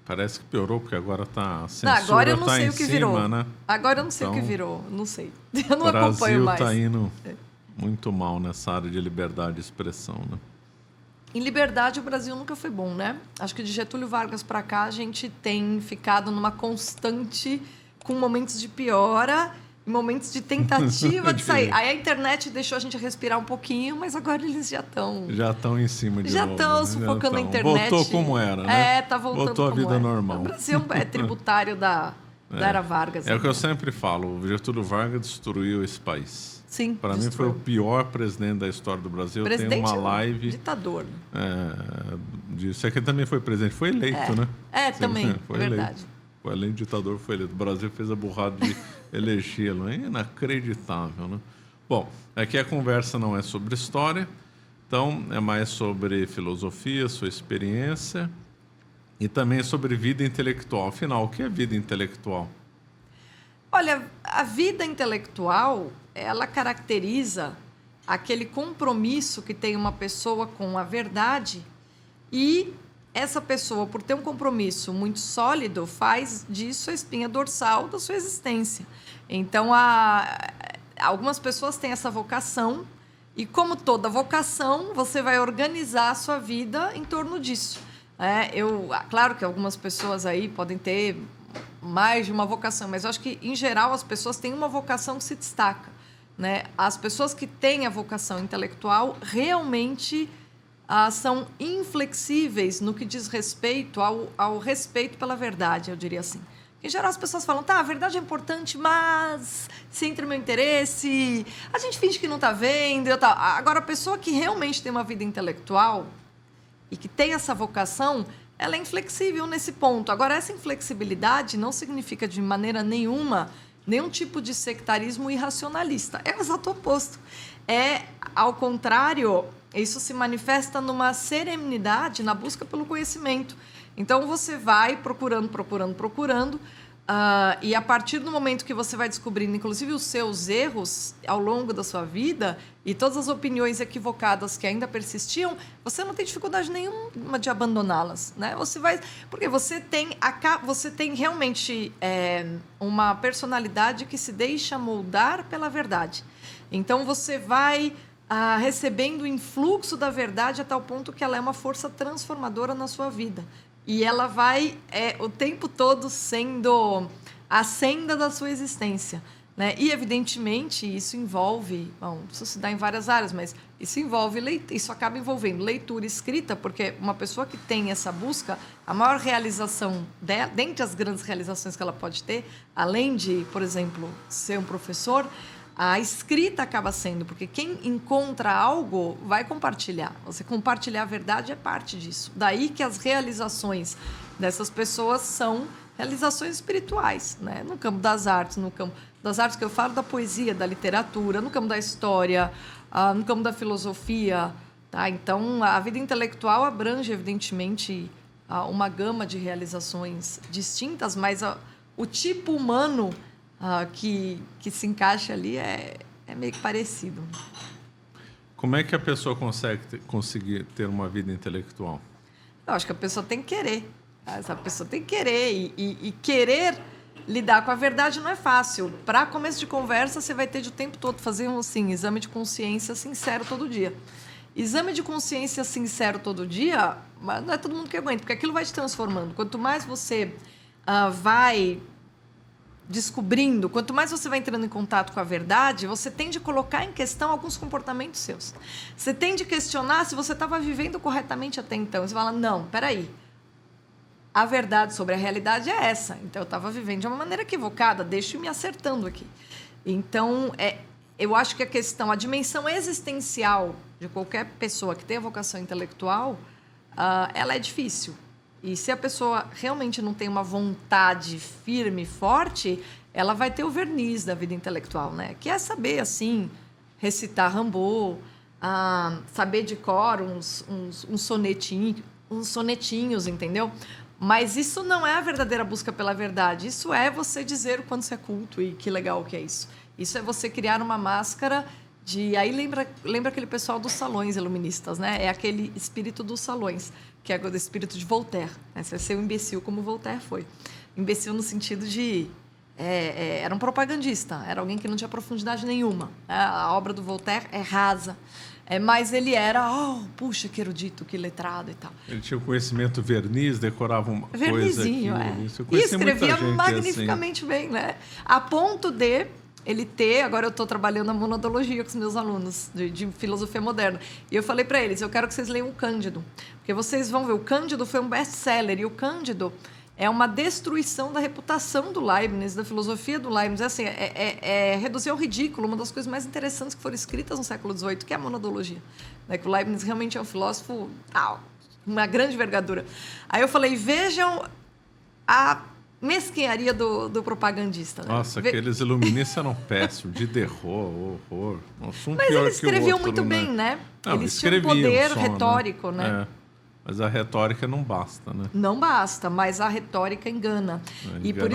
Parece que piorou, porque agora a Não, censura agora eu não tá sei em o que cima, virou. né? Agora eu não sei o que Então, virou. Não sei. Eu não O acompanho Brasil mais. está indo muito mal nessa área de liberdade de expressão, né? Em liberdade, o Brasil nunca foi bom, né? Acho que de Getúlio Vargas para cá, a gente tem ficado numa constante, com momentos de piora, momentos de tentativa de sair. Aí a internet deixou a gente respirar um pouquinho, mas agora eles já estão... Já estão em cima de Já novo. estão Né? sufocando a internet. Voltou como era, né? Tá voltando Voltou a como vida era. normal. O Brasil é tributário da era Vargas. É o que eu sempre falo, o Getúlio Vargas destruiu esse país. Sim, Para mim foi o pior presidente da história do Brasil. Presidente Tem uma live... ditador. Disso. É que ele também foi presidente. Foi eleito, né? Também, foi verdade. Eleito. Foi além de ditador, foi eleito. O Brasil fez a burrada de elegê-lo. É inacreditável, né? Bom, aqui a conversa não é sobre história, então é mais sobre filosofia, sua experiência e também sobre vida intelectual. Afinal, o que é vida intelectual? Olha, a vida intelectual, ela caracteriza aquele compromisso que tem uma pessoa com a verdade e essa pessoa, por ter um compromisso muito sólido, faz disso a espinha dorsal da sua existência. Então, algumas pessoas têm essa vocação e, como toda vocação, você vai organizar a sua vida em torno disso. Claro que algumas pessoas aí podem ter mais de uma vocação, mas eu acho que, em geral, as pessoas têm uma vocação que se destaca, né? As pessoas que têm a vocação intelectual realmente são inflexíveis no que diz respeito ao respeito pela verdade, eu diria assim. Em geral, as pessoas falam, a verdade é importante, mas se entra o meu interesse, a gente finge que não está vendo. Agora, a pessoa que realmente tem uma vida intelectual e que tem essa vocação, ela é inflexível nesse ponto. Agora, essa inflexibilidade não significa de maneira nenhuma nenhum tipo de sectarismo irracionalista. É o exato oposto. Ao contrário, isso se manifesta numa serenidade na busca pelo conhecimento. Então, você vai procurando, e a partir do momento que você vai descobrindo, inclusive, os seus erros ao longo da sua vida e todas as opiniões equivocadas que ainda persistiam, você não tem dificuldade nenhuma de abandoná-las, né? Porque você tem realmente uma personalidade que se deixa moldar pela verdade. Então, você vai recebendo o influxo da verdade a tal ponto que ela é uma força transformadora na sua vida. E ela vai o tempo todo sendo a senda da sua existência, né? E, evidentemente, isso envolve... isso se dá em várias áreas, mas isso acaba envolvendo leitura e escrita, porque uma pessoa que tem essa busca, a maior realização dentre as grandes realizações que ela pode ter, além de, por exemplo, ser um professor, a escrita acaba sendo, porque quem encontra algo vai compartilhar. Você compartilhar a verdade é parte disso. Daí que as realizações dessas pessoas são realizações espirituais, né? No campo das artes, que eu falo da poesia, da literatura, no campo da história, no campo da filosofia. Tá? Então, a vida intelectual abrange, evidentemente, uma gama de realizações distintas, mas o tipo humano que se encaixa ali é meio que parecido. Como é que a pessoa conseguir ter uma vida intelectual? Eu acho que a pessoa tem que querer. Essa pessoa tem que querer. E querer lidar com a verdade não é fácil. Para começo de conversa, você vai ter de o tempo todo fazer exame de consciência sincero todo dia. Exame de consciência sincero todo dia, mas não é todo mundo que aguenta, porque aquilo vai te transformando. Quanto mais você vai descobrindo, quanto mais você vai entrando em contato com a verdade, você tende a colocar em questão alguns comportamentos seus. Você tende a questionar se você estava vivendo corretamente até então. Você fala, não, peraí, a verdade sobre a realidade é essa. Então, eu estava vivendo de uma maneira equivocada, deixa eu me acertando aqui. Então, eu acho que a dimensão existencial de qualquer pessoa que tenha vocação intelectual, ela é difícil. E se a pessoa realmente não tem uma vontade firme e forte, ela vai ter o verniz da vida intelectual, né? Que é saber, assim, recitar Rimbaud, saber de cor uns sonetinhos, entendeu? Mas isso não é a verdadeira busca pela verdade. Isso é você dizer o quanto você é culto e que legal que é isso. Isso é você criar uma máscara Aí lembra aquele pessoal dos salões iluministas, né? É aquele espírito dos salões, que é o espírito de Voltaire. Né? Você vai ser um imbecil como Voltaire foi. Imbecil no sentido de... era um propagandista, era alguém que não tinha profundidade nenhuma. A obra do Voltaire é rasa. Mas ele era, puxa, que erudito, que letrado e tal. Ele tinha o conhecimento verniz, decorava uma Vernizinho, coisa aqui. E escrevia magnificamente assim. Bem, né? A ponto de ele ter... Agora eu estou trabalhando a monodologia com os meus alunos de filosofia moderna. E eu falei para eles, eu quero que vocês leiam o Cândido. Porque vocês vão ver, o Cândido foi um best-seller. E o Cândido é uma destruição da reputação do Leibniz, da filosofia do Leibniz. Assim, reduzir ao ridículo uma das coisas mais interessantes que foram escritas no século XVIII, que é a monodologia. Né? Que o Leibniz realmente é um filósofo, uma grande envergadura. Aí eu falei, vejam a mesquinharia do propagandista. Né? Nossa, aqueles iluministas eram péssimos, de horror. Nossa, mas eles escreviam muito bem, né? Não, eles tinham um poder só, retórico, né? Mas a retórica não basta, né? Não basta, mas a retórica engana. E por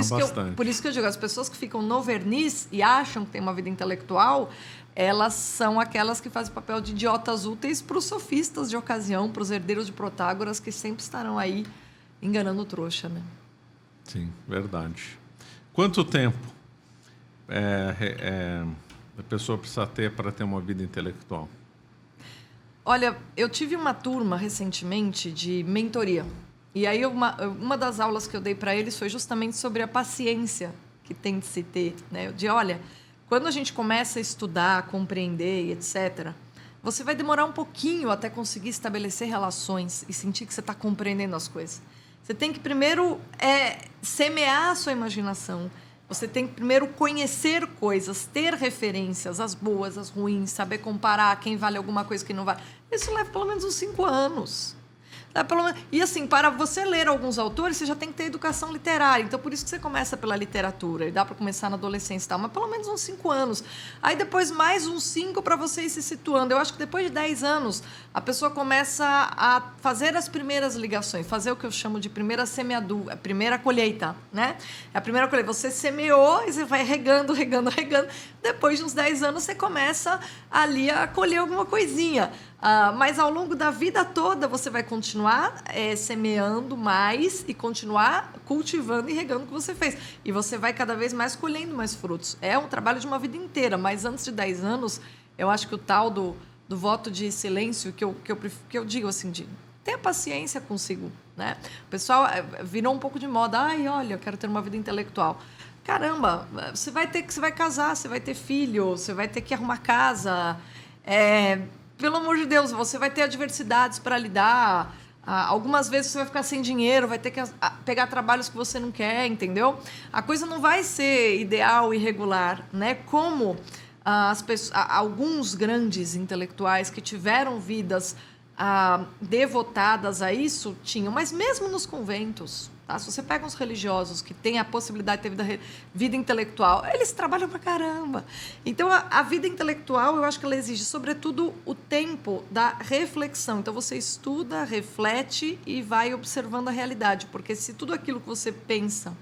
isso que eu digo, as pessoas que ficam no verniz e acham que tem uma vida intelectual, elas são aquelas que fazem papel de idiotas úteis para os sofistas de ocasião, para os herdeiros de Protágoras, que sempre estarão aí enganando o trouxa, né? Sim, verdade. Quanto tempo a pessoa precisa ter para ter uma vida intelectual? Olha, eu tive uma turma recentemente de mentoria. E aí uma das aulas que eu dei para eles foi justamente sobre a paciência que tem de se ter. Né? Olha, quando a gente começa a estudar, a compreender e etc., você vai demorar um pouquinho até conseguir estabelecer relações e sentir que você está compreendendo as coisas. Você tem que primeiro semear a sua imaginação. Você tem que primeiro conhecer coisas, ter referências, as boas, as ruins, saber comparar quem vale alguma coisa e quem não vale. Isso leva pelo menos uns 5 anos. E assim, para você ler alguns autores, você já tem que ter educação literária. Então, por isso que você começa pela literatura. E dá para começar na adolescência e tal. Mas pelo menos uns 5 anos. Aí depois mais uns 5 para você ir se situando. Eu acho que depois de 10 anos, a pessoa começa a fazer as primeiras ligações. Fazer o que eu chamo de primeira semeadura, primeira colheita, né? A primeira colheita. Você semeou e você vai regando. Depois de uns 10 anos, você começa ali a colher alguma coisinha. Mas ao longo da vida toda você vai continuar semeando mais e continuar cultivando e regando o que você fez. E você vai cada vez mais colhendo mais frutos. É um trabalho de uma vida inteira, mas antes de 10 anos, eu acho que o tal do voto de silêncio, que eu digo assim, de tenha paciência consigo. Né? O pessoal virou um pouco de moda. Olha, eu quero ter uma vida intelectual. Caramba, você vai casar, você vai ter filho, você vai ter que arrumar casa. Pelo amor de Deus, você vai ter adversidades para lidar. Algumas vezes você vai ficar sem dinheiro, vai ter que pegar trabalhos que você não quer, entendeu? A coisa não vai ser ideal e regular, né? Como alguns grandes intelectuais que tiveram vidas devotadas a isso tinham, mas mesmo nos conventos, tá? Se você pega uns religiosos que têm a possibilidade de ter vida intelectual, eles trabalham pra caramba. Então, a vida intelectual, eu acho que ela exige, sobretudo, o tempo da reflexão. Então, você estuda, reflete e vai observando a realidade, porque se tudo aquilo que você pensa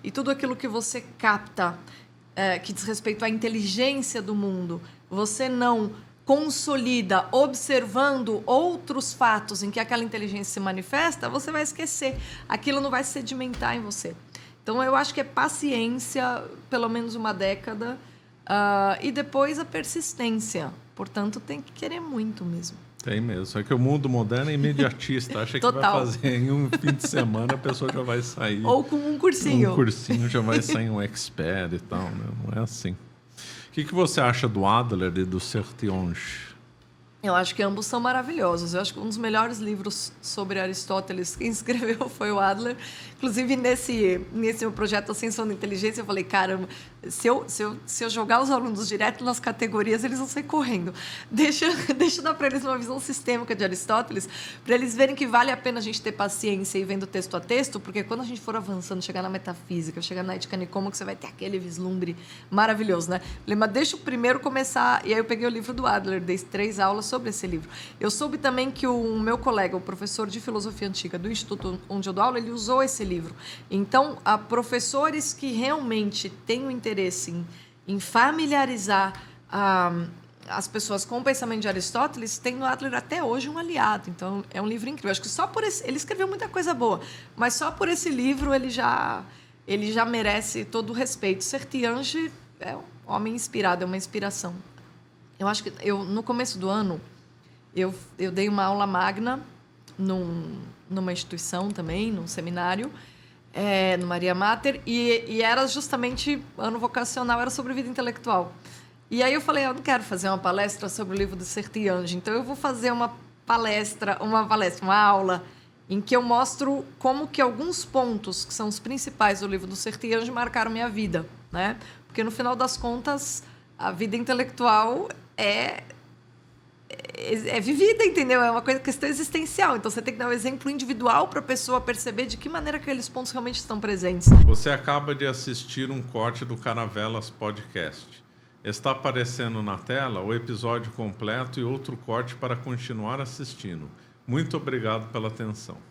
e tudo aquilo que você capta, que diz respeito à inteligência do mundo, você não consolida observando outros fatos em que aquela inteligência se manifesta, você vai esquecer. Aquilo não vai sedimentar em você. Então, eu acho que é paciência, pelo menos uma década, e depois a persistência. Portanto, tem que querer muito mesmo. Tem mesmo. Só que o mundo moderno é imediatista. Acha que vai fazer em um fim de semana, a pessoa já vai sair. Ou com um cursinho. Um cursinho já vai sair um expert e tal. Né? Não é assim. O que você acha do Adler e do Sertionge? Eu acho que ambos são maravilhosos. Eu acho que um dos melhores livros sobre Aristóteles, quem escreveu foi o Adler. Inclusive, nesse meu projeto Ascensão da Inteligência, eu falei, caramba, se eu jogar os alunos direto nas categorias, eles vão sair correndo. Deixa eu dar para eles uma visão sistêmica de Aristóteles, para eles verem que vale a pena a gente ter paciência e vendo texto a texto, porque quando a gente for avançando, chegar na metafísica, chegar na ética nicômaco, você vai ter aquele vislumbre maravilhoso, né? Falei, mas deixa eu primeiro começar. E aí eu peguei o livro do Adler, dei 3 aulas sobre esse livro. Eu soube também que o meu colega, o professor de filosofia antiga do instituto onde eu dou aula, ele usou esse livro. Então, professores que realmente têm o interesse em familiarizar as pessoas com o pensamento de Aristóteles têm no Adler até hoje um aliado. Então, é um livro incrível. Acho que só por esse... Ele escreveu muita coisa boa, mas só por esse livro ele já merece todo o respeito. Sertiange é um homem inspirado, é uma inspiração. Eu acho que no começo do ano, eu dei uma aula magna numa instituição também, num seminário, no Maria Mater, e era justamente, ano vocacional, era sobre vida intelectual. E aí eu falei, eu não quero fazer uma palestra sobre o livro do Sertiange, então eu vou fazer uma aula, em que eu mostro como que alguns pontos, que são os principais do livro do Sertiange, marcaram minha vida, né? Porque, no final das contas, a vida intelectual é vivida, entendeu? É uma questão existencial. Então, você tem que dar um exemplo individual para a pessoa perceber de que maneira aqueles pontos realmente estão presentes. Você acaba de assistir um corte do Caravelas Podcast. Está aparecendo na tela o episódio completo e outro corte para continuar assistindo. Muito obrigado pela atenção.